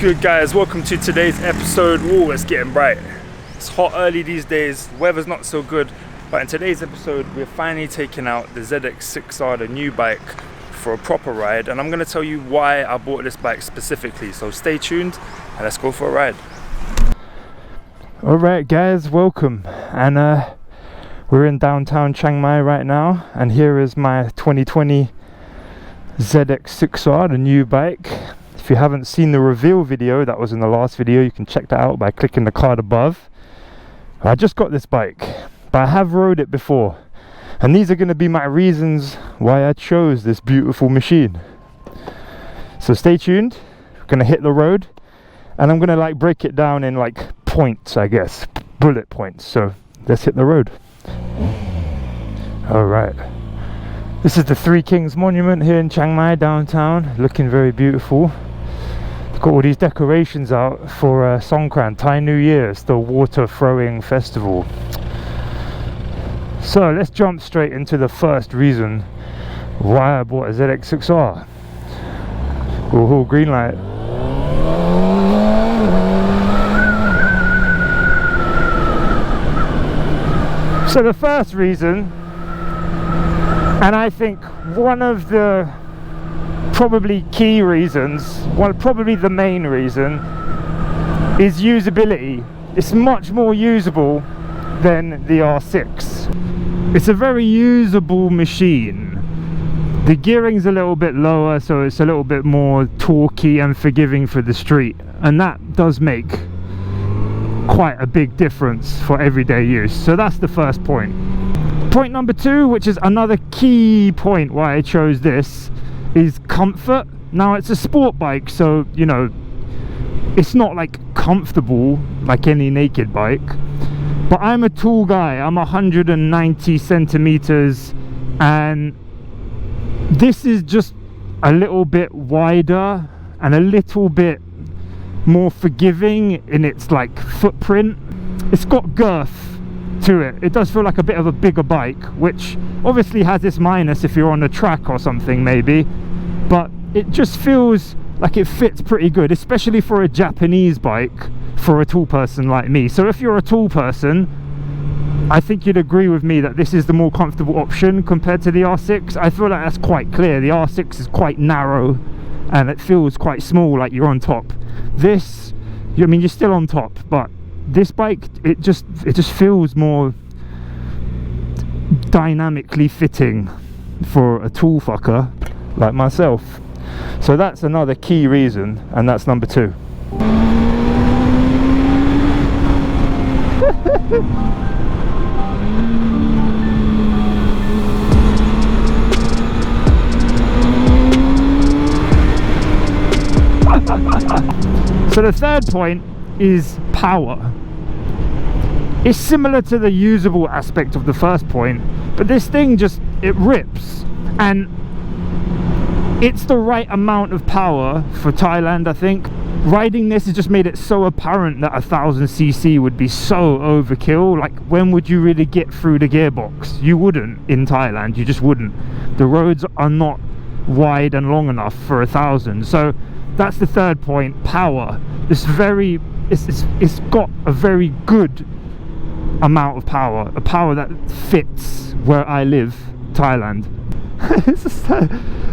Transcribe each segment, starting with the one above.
good, guys? Welcome to today's episode. Ooh, it's getting bright. It's hot early these days, weather's not so good, but in today's episode we're finally taking out the ZX6R, the new bike, for a proper ride, and I'm going to tell you why I bought this bike specifically, so stay tuned and let's go for a ride. Alright guys, welcome, and we're in downtown Chiang Mai right now, and here is my 2020 ZX6R, the new bike. If you haven't seen the reveal video that was in the last video, you can check that out by clicking the card above. I just got this bike, but I have rode it before, and these are going to be my reasons why I chose this beautiful machine. So stay tuned, we're going to hit the road, and I'm going to break it down in points, I guess, bullet points. So let's hit the road. Alright, this is the Three Kings Monument here in Chiang Mai downtown, looking very beautiful. Got all these decorations out for Songkran, Thai New Year. It's the water throwing festival. So let's jump straight into the first reason why I bought a ZX6R. Ooh, green light. So the first reason, and I think one of the probably key reasons, probably the main reason, is usability. It's much more usable than the R6. It's a very usable machine. The gearing's a little bit lower, so it's a little bit more torquey and forgiving for the street, and that does make quite a big difference for everyday use. So that's the first point. Point number two, which is another key point why I chose this, is comfort. Now it's a sport bike, so you know it's not comfortable like any naked bike, but I'm a tall guy. I'm 190 centimeters, and this is just a little bit wider and a little bit more forgiving in its footprint. It's got girth to it. It does feel like a bit of a bigger bike, which obviously has its minus if you're on a track or something maybe, but it just feels like it fits pretty good, especially for a Japanese bike for a tall person like me. So if you're a tall person, I think you'd agree with me that this is the more comfortable option compared to the R6. I feel like that's quite clear. The R6 is quite narrow and it feels quite small, like you're on top. This, I mean, you're still on top, but this bike, it just feels more dynamically fitting for a tall fucker like myself. So that's another key reason, and that's number two. So the third point is power. It's similar to the usable aspect of the first point, but this thing it rips, and it's the right amount of power for Thailand. I think riding this has just made it so apparent that 1000cc would be so overkill. When would you really get through the gearbox? You wouldn't in Thailand, you just wouldn't. The roads are not wide and long enough for 1000. So that's the third point, power. It's got a very good amount of power, a power that fits where I live, Thailand.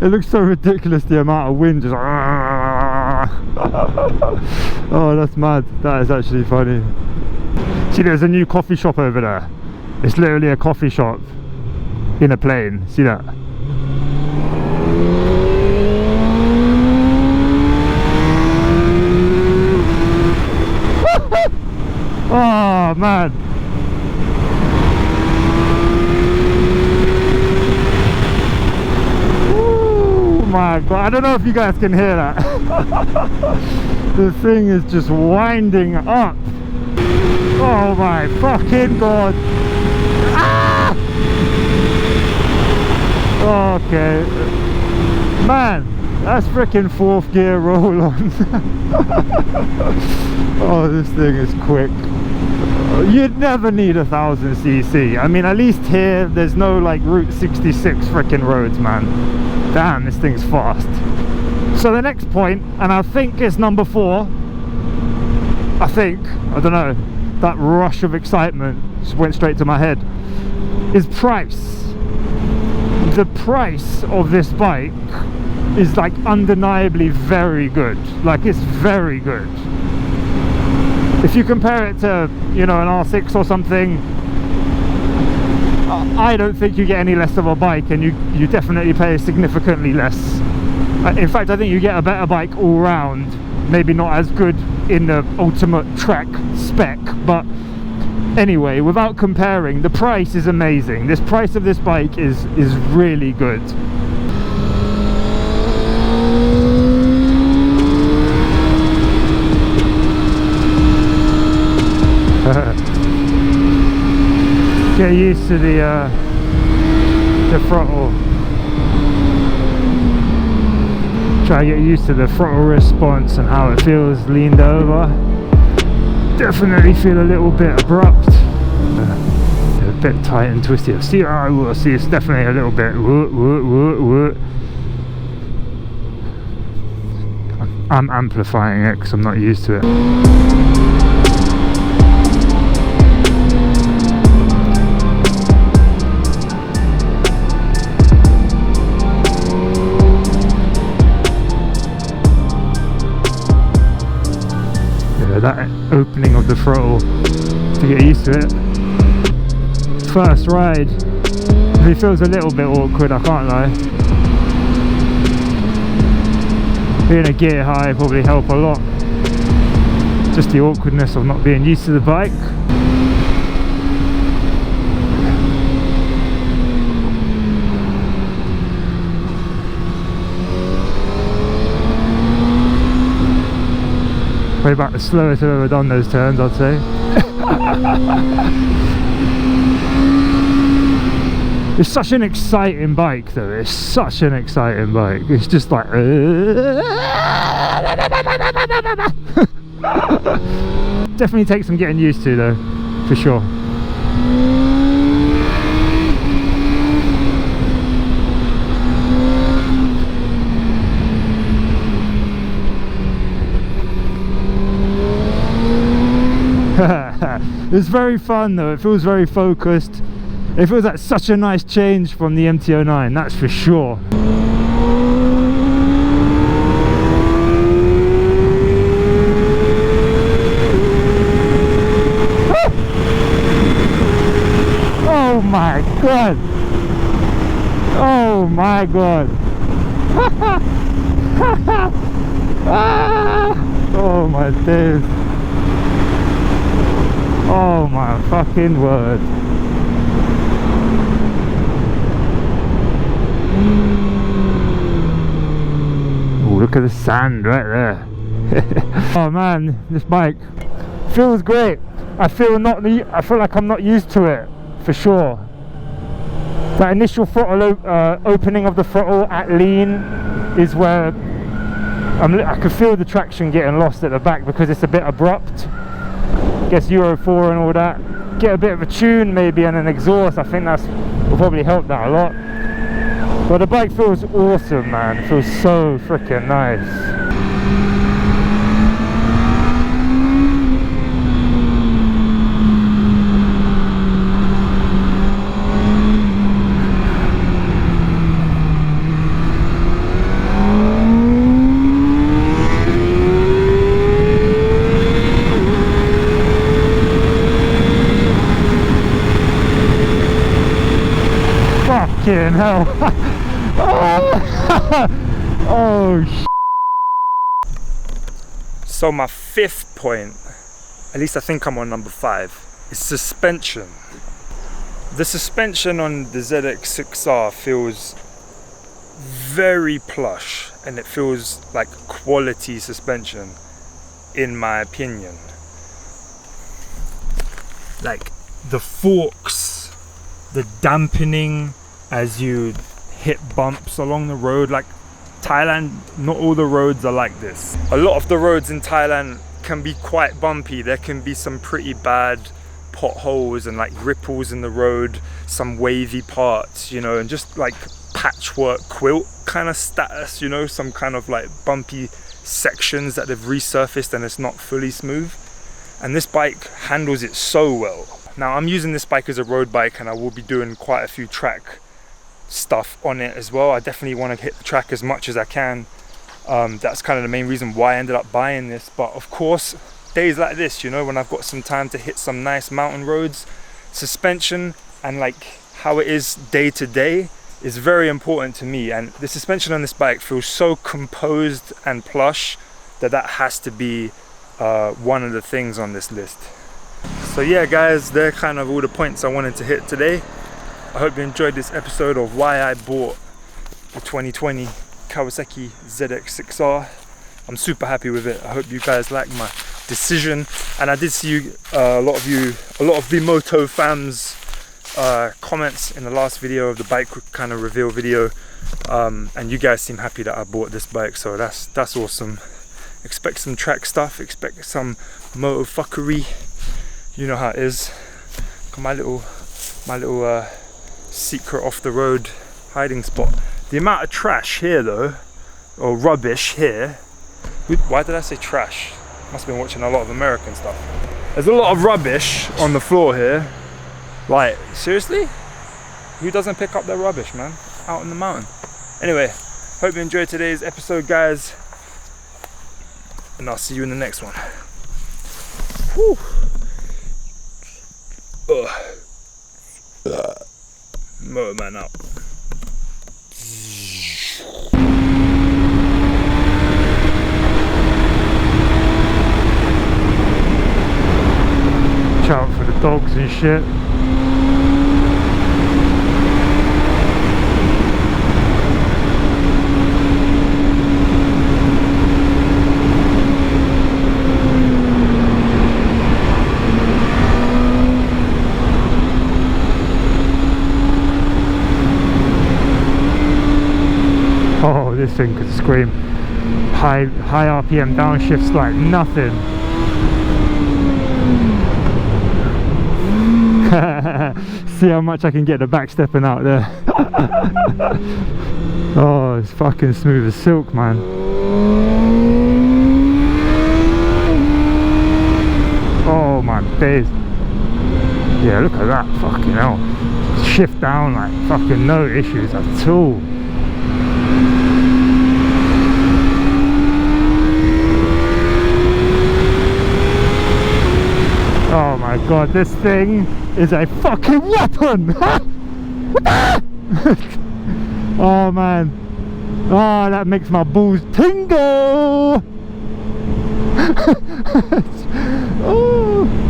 It looks so ridiculous, the amount of wind just oh, that's mad. That is actually funny. See, there's a new coffee shop over there. It's literally a coffee shop in a plane. See that? Oh man, oh my god, I don't know if you guys can hear that. The thing is just winding up. Oh my fucking god. Ah! Okay, man, that's freaking fourth gear roll on. Oh, this thing is quick. You'd never need 1000cc. I mean, at least here there's no Route 66 freaking roads, man. Damn, this thing's fast. So the next point, and I think it's number 4, I don't know, that rush of excitement just went straight to my head, is price. The price of this bike is like undeniably very good. Like, it's very good. If you compare it to, you know, an R6 or something, I don't think you get any less of a bike, and you definitely pay significantly less. In fact, I think you get a better bike all round. Maybe not as good in the ultimate track spec, but anyway, without comparing, the price is amazing. This price of this bike is really good. Get used to the throttle. Try to get used to the throttle response and how it feels leaned over. Definitely feel a little bit abrupt, a bit tight and twisty. See, it's definitely a little bit. I'm amplifying it because I'm not used to it. That opening of the throttle, to get used to it. First ride, it feels a little bit awkward, I can't lie. Being a gear high probably help a lot. Just the awkwardness of not being used to the bike. Way about the slowest I've ever done those turns, I'd say. It's such an exciting bike though, it's such an exciting bike. It's just like definitely takes some getting used to though, for sure. It's very fun though, it feels very focused. It feels like such a nice change from the MT-09, that's for sure. Oh my god! Oh my god! Oh my days! Oh my fucking word. Oh, look at the sand right there. Oh man, this bike feels great. I feel like I'm not used to it, for sure. That initial throttle opening of the throttle at lean is where I can feel the traction getting lost at the back because it's a bit abrupt. Guess Euro 4 and all that. Get a bit of a tune maybe and an exhaust. I think will probably help that a lot. But the bike feels awesome, man. It feels so freaking nice. Fucking hell. Oh so my 5th point, at least I think I'm on number 5, is suspension. The suspension on the ZX6R feels very plush and it feels like quality suspension in my opinion. Like the forks, the dampening as you hit bumps along the road. Like Thailand, not all the roads are like this. A lot of the roads in Thailand can be quite bumpy. There can be some pretty bad potholes and like ripples in the road, some wavy parts, you know, and just like patchwork quilt kind of status, you know, some kind of like bumpy sections that they've resurfaced and it's not fully smooth. And this bike handles it so well. Now I'm using this bike as a road bike, and I will be doing quite a few track stuff on it as well. I definitely want to hit the track as much as I can. That's kind of the main reason why I ended up buying this. But of course, days like this, you know, when I've got some time to hit some nice mountain roads, suspension and like how it is day to day is very important to me. And the suspension on this bike feels so composed and plush that has to be one of the things on this list. So yeah guys, they're kind of all the points I wanted to hit today. I hope you enjoyed this episode of why I bought the 2020 Kawasaki ZX6R. I'm super happy with it. I hope you guys like my decision. And I did see a lot of the motofams comments in the last video of the bike kind of reveal video, and you guys seem happy that I bought this bike, so that's awesome. Expect some track stuff, expect some moto fuckery. You know how it is. Got my little secret off the road hiding spot. The amount of trash here though, or rubbish here. Why did I say trash? Must have been watching a lot of American stuff. There's a lot of rubbish on the floor here. Like, seriously? Who doesn't pick up their rubbish, man? Out in the mountain. Anyway, hope you enjoyed today's episode, guys. And I'll see you in the next one. Whew. Motor man out. Watch out for the dogs and shit. Oh, this thing could scream. High RPM downshifts like nothing. See how much I can get the back stepping out there. Oh, it's fucking smooth as silk, man. Oh my days. Yeah, look at that, fucking hell. Shift down like fucking no issues at all. Oh my god, this thing is a fucking weapon! Oh man. Oh, that makes my balls tingle! Oh.